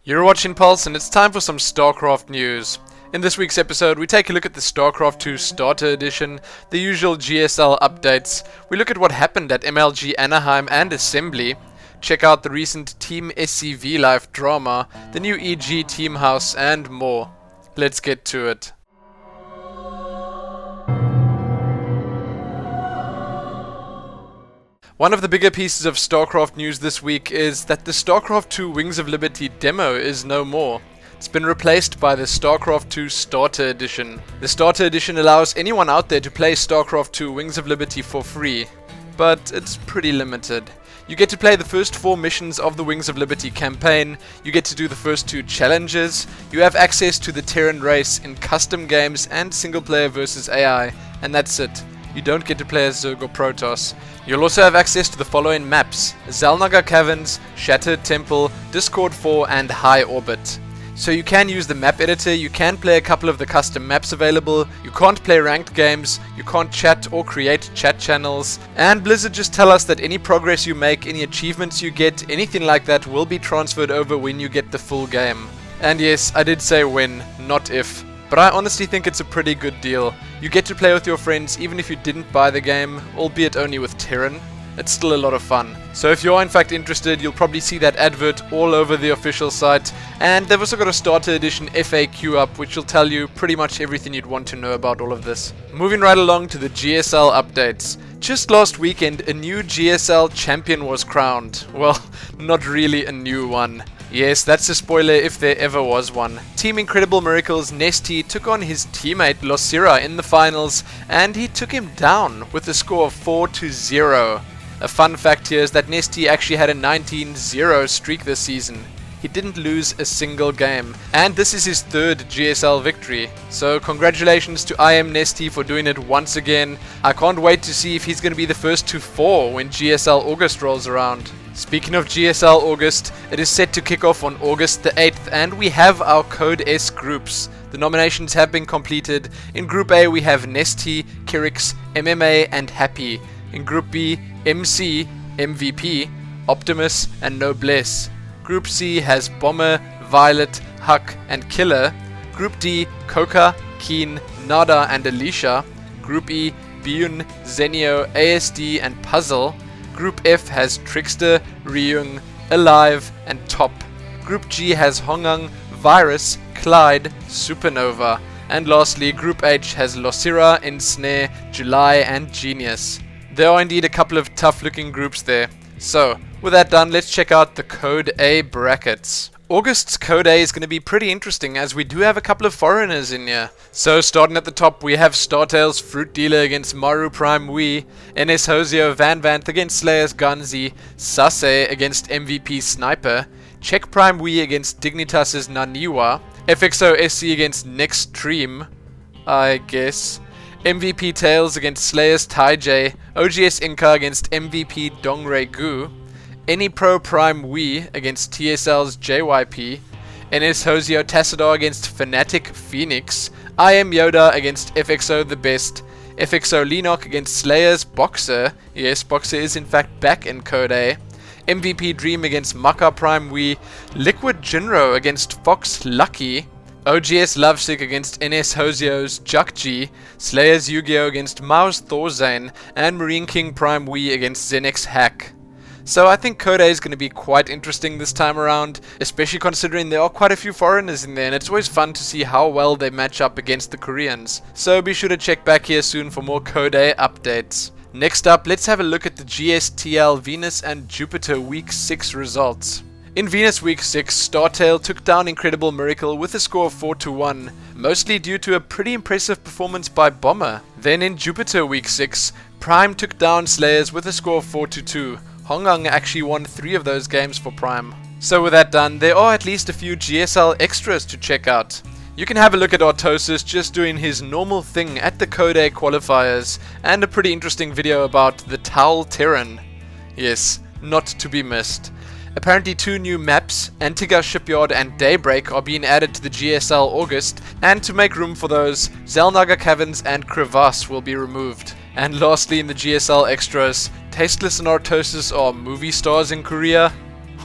You're watching Pulse, and it's time for some StarCraft news. In this week's episode, we take a look at the StarCraft II Starter Edition, the usual GSL updates, we look at what happened at MLG Anaheim and Assembly, check out the recent Team SCV Life Drama, the new EG Team House, and more. Let's get to it. One of the bigger pieces of StarCraft news this week is that the StarCraft II Wings of Liberty demo is no more. It's been replaced by the StarCraft II Starter Edition. The Starter Edition allows anyone out there to play StarCraft II Wings of Liberty for free, but it's pretty limited. You get to play the first 4 missions of the Wings of Liberty campaign, you get to do the first 2 challenges, you have access to the Terran race in custom games and single player versus AI, and that's it. You don't get to play as Zerg or Protoss. You'll also have access to the following maps: Xel'Naga Caverns, Shattered Temple, Discord 4 and High Orbit. So you can use the map editor, you can play a couple of the custom maps available, you can't play ranked games, you can't chat or create chat channels, and Blizzard just tell us that any progress you make, any achievements you get, anything like that will be transferred over when you get the full game. And yes, I did say when, not if. But I honestly think it's a pretty good deal. You get to play with your friends even if you didn't buy the game, albeit only with Terran. It's still a lot of fun. So if you're in fact interested, you'll probably see that advert all over the official site. And they've also got a Starter Edition FAQ up, which will tell you pretty much everything you'd want to know about all of this. Moving right along to the GSL updates. Just last weekend, a new GSL champion was crowned. Well, not really a new one. Yes, that's a spoiler if there ever was one. Team Incredible Miracle's Nesty took on his teammate Losira in the finals, and he took him down with a score of 4-0. A fun fact here is that Nesty actually had a 19-0 streak this season. He didn't lose a single game, and this is his 3rd GSL victory. So congratulations to I Am Nesty for doing it once again. I can't wait to see if he's going to be the first to 4 when GSL August rolls around. Speaking of GSL August, it is set to kick off on August the 8th, and we have our Code S groups. The nominations have been completed. In Group A we have Nesty, Kirix, MMA and Happy. In Group B, MC, MVP, Optimus and Noblesse. Group C has Bomber, Violet, Huck and Killer. Group D, Coca, Keen, Nada and Alicia. Group E, Biyun, Zenio, ASD and Puzzle. Group F has Trickster, Ryung, Alive and Top. Group G has Hongung, Virus, Clyde, Supernova. And lastly, Group H has Losira, Ensnare, July and Genius. There are indeed a couple of tough looking groups there. So, with that done, let's check out the Code A brackets. August's Code A is going to be pretty interesting as we do have a couple of foreigners in here. So starting at the top we have Startail's Fruit Dealer against Maru Prime Wii, NS Hosio Van Vanth against Slayer's Ganzi, Sase against MVP Sniper, Czech Prime Wii against Dignitas's Naniwa, FXO SC against Nextream, I guess, MVP Tails against Slayer's Tai J, OGS Inca against MVP Dongre Gu, Any Pro Prime Wii against TSL's JYP, NS Hosio Tassadar against Fnatic Phoenix, I Am Yoda against FXO The Best, FXO Lenok against Slayer's Boxer, yes, Boxer is in fact back in Code A, MVP Dream against Maka Prime Wii, Liquid Jinro against Fox Lucky, OGS Lovesick against NS Hosio's Juk-G, Slayer's Yu-Gi-Oh! Against Mao's Thorzane, and Marine King Prime Wii against Zenex Hack. So I think Code A is going to be quite interesting this time around, especially considering there are quite a few foreigners in there, and it's always fun to see how well they match up against the Koreans. So be sure to check back here soon for more Code A updates. Next up, let's have a look at the GSTL Venus and Jupiter Week 6 results. In Venus Week 6, Startail took down Incredible Miracle with a score of 4-1, mostly due to a pretty impressive performance by Bomber. Then in Jupiter Week 6, Prime took down Slayers with a score of 4-2. Hongung actually won 3 of those games for Prime. So with that done, there are at least a few GSL extras to check out. You can have a look at Artosis just doing his normal thing at the Code A qualifiers, and a pretty interesting video about the Towel Terran. Yes, not to be missed. Apparently 2 new maps, Antigua Shipyard and Daybreak, are being added to the GSL August, and to make room for those, Xel'Naga Caverns and Crevasse will be removed. And lastly in the GSL extras, Tasteless and Artosis are movie stars in Korea.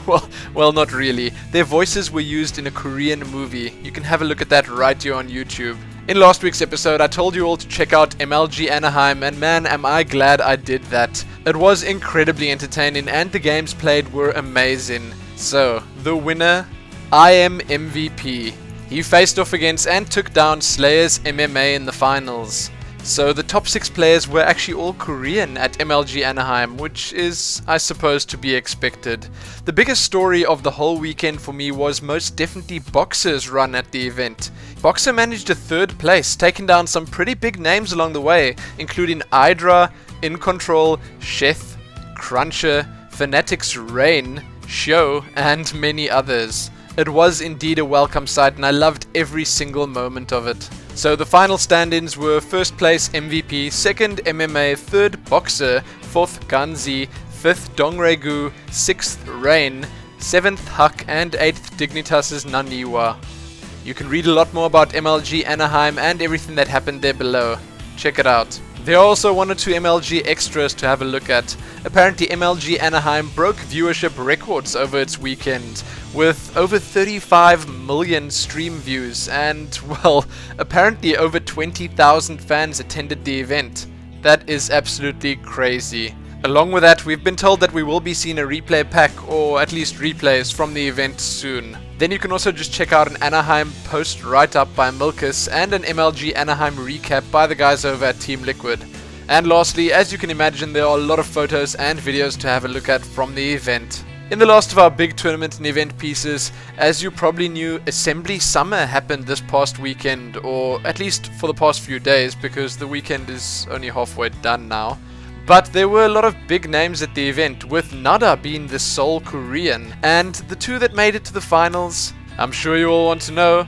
Well, not really. Their voices were used in a Korean movie. You can have a look at that right here on YouTube. In last week's episode, I told you all to check out MLG Anaheim, and man, am I glad I did that. It was incredibly entertaining, and the games played were amazing. So, the winner, I am MVP. He faced off against and took down Slayers MMA in the finals. So the top 6 players were actually all Korean at MLG Anaheim, which is, I suppose, to be expected. The biggest story of the whole weekend for me was most definitely Boxer's run at the event. Boxer managed a 3rd place, taking down some pretty big names along the way, including Hydra, In Control, Sheth, Cruncher, Fanatics Rain, Show, and many others. It was indeed a welcome sight, and I loved every single moment of it. So the final stand-ins were 1st place MVP, 2nd MMA, 3rd Boxer, 4th Ganzi, 5th Dongregu, 6th Rain, 7th Huck, and 8th Dignitas' Naniwa. You can read a lot more about MLG Anaheim and everything that happened there below. Check it out. There are also 1 or 2 MLG extras to have a look at. Apparently MLG Anaheim broke viewership records over its weekend, with over 35 million stream views, and, well, apparently over 20,000 fans attended the event. That is absolutely crazy. Along with that, we've been told that we will be seeing a replay pack, or at least replays from the event soon. Then you can also just check out an Anaheim post write-up by Milkus and an MLG Anaheim recap by the guys over at Team Liquid. And lastly, as you can imagine, there are a lot of photos and videos to have a look at from the event. In the last of our big tournament and event pieces, as you probably knew, Assembly Summer happened this past weekend, or at least for the past few days, because the weekend is only halfway done now. But there were a lot of big names at the event, with Nada being the sole Korean, and the 2 that made it to the finals, I'm sure you all want to know,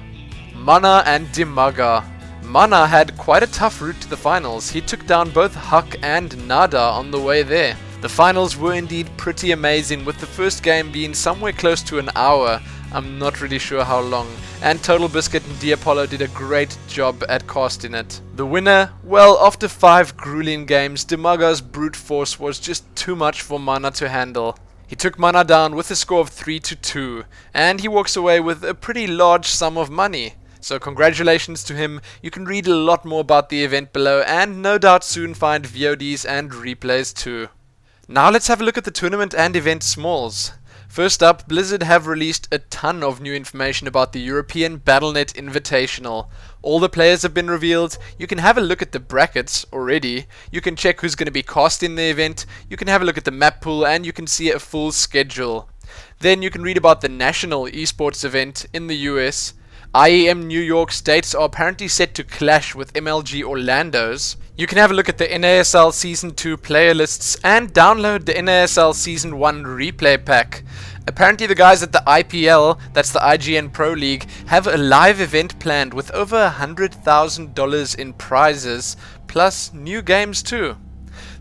Mana and Dimaga. Mana had quite a tough route to the finals. He took down both Huck and Nada on the way there. The finals were indeed pretty amazing, with the first game being somewhere close to an hour. I'm not really sure how long. And Total Biscuit and Diapollo did a great job at casting it. The winner? Well, after 5 grueling games, Dimaga's brute force was just too much for Mana to handle. He took Mana down with a score of 3-2, and he walks away with a pretty large sum of money. So congratulations to him. You can read a lot more about the event below, and no doubt soon find VODs and replays too. Now let's have a look at the tournament and event smalls. First up, Blizzard have released a ton of new information about the European Battle.net Invitational. All the players have been revealed. You can have a look at the brackets already. You can check who's going to be cast in the event. You can have a look at the map pool, and you can see a full schedule. Then you can read about the national esports event in the US. IEM New York states are apparently set to clash with MLG Orlando's. You can have a look at the NASL Season 2 player lists and download the NASL Season 1 replay pack. Apparently the guys at the IPL, that's the IGN Pro League, have a live event planned with over $100,000 in prizes, plus new games too.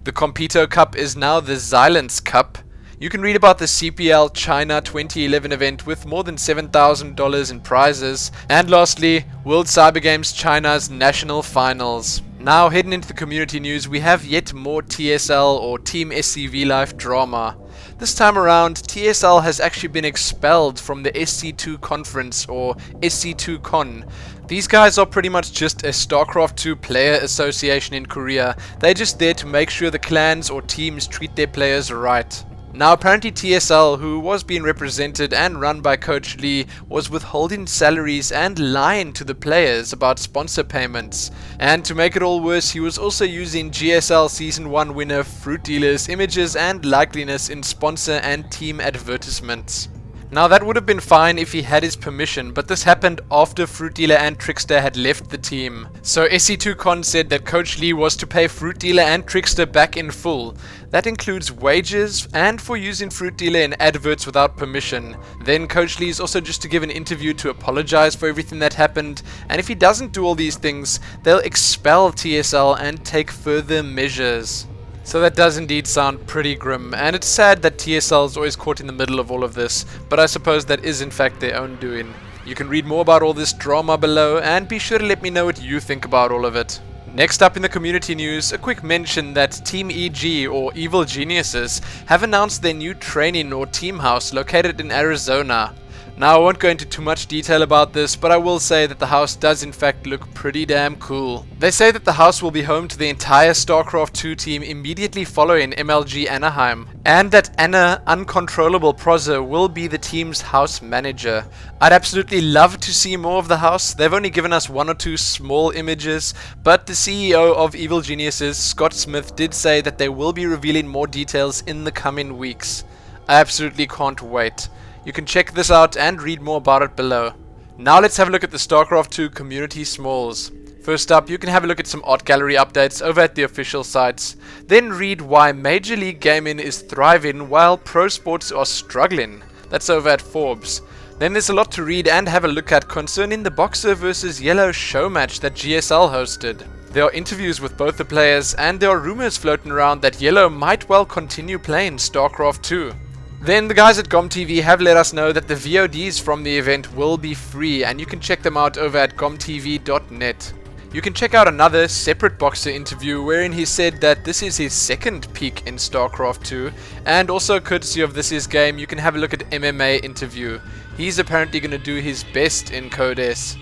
The Compito Cup is now the Xylence Cup. You can read about the CPL China 2011 event with more than $7,000 in prizes. And lastly, World Cyber Games China's National Finals. Now heading into the community news, we have yet more TSL or Team SCV Life Drama. This time around, TSL has actually been expelled from the SC2 conference or SC2 Con. These guys are pretty much just a StarCraft II player association in Korea. They're just there to make sure the clans or teams treat their players right. Now apparently TSL, who was being represented and run by Coach Lee, was withholding salaries and lying to the players about sponsor payments. And to make it all worse, he was also using GSL Season 1 winner Fruit Dealer's images and likeliness in sponsor and team advertisements. Now that would have been fine if he had his permission, but this happened after Fruit Dealer and Trickster had left the team. So SC2Con said that Coach Lee was to pay Fruit Dealer and Trickster back in full. That includes wages and for using Fruit Dealer in adverts without permission. Then Coach Lee is also just to give an interview to apologize for everything that happened, and if he doesn't do all these things, they'll expel TSL and take further measures. So that does indeed sound pretty grim, and it's sad that TSL is always caught in the middle of all of this, but I suppose that is in fact their own doing. You can read more about all this drama below, and be sure to let me know what you think about all of it. Next up in the community news, a quick mention that Team EG, or Evil Geniuses, have announced their new training or team house located in Arizona. Now, I won't go into too much detail about this, but I will say that the house does in fact look pretty damn cool. They say that the house will be home to the entire StarCraft II team immediately following MLG Anaheim, and that Anna Uncontrollable Prozer will be the team's house manager. I'd absolutely love to see more of the house. They've only given us one or two small images, but the CEO of Evil Geniuses, Scott Smith, did say that they will be revealing more details in the coming weeks. I absolutely can't wait. You can check this out and read more about it below. Now let's have a look at the StarCraft II community smalls. First up, you can have a look at some art gallery updates over at the official sites. Then read why Major League Gaming is thriving while pro sports are struggling. That's over at Forbes. Then there's a lot to read and have a look at concerning the Boxer vs Yellow show match that GSL hosted. There are interviews with both the players, and there are rumors floating around that Yellow might well continue playing StarCraft II. Then the guys at GomTV have let us know that the VODs from the event will be free, and you can check them out over at gomtv.net. You can check out another separate Boxer interview wherein he said that this is his second peak in StarCraft II, and also courtesy of This Is Game, you can have a look at MMA interview. He's apparently going to do his best in Code S.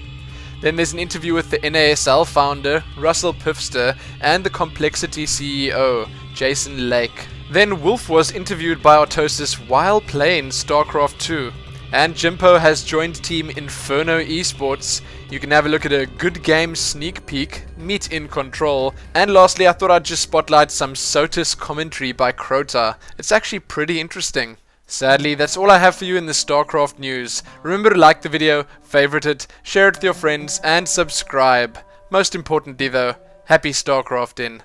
Then there's an interview with the NASL founder, Russell Pifster, and the Complexity CEO, Jason Lake. Then Wolf was interviewed by Autosis while playing StarCraft II. And Jimpo has joined Team Inferno Esports. You can have a look at a good game sneak peek, meet in control, and lastly I thought I'd just spotlight some SOTUS commentary by Crota. It's actually pretty interesting. Sadly, that's all I have for you in the StarCraft news. Remember to like the video, favorite it, share it with your friends, and subscribe. Most importantly though, happy StarCrafting.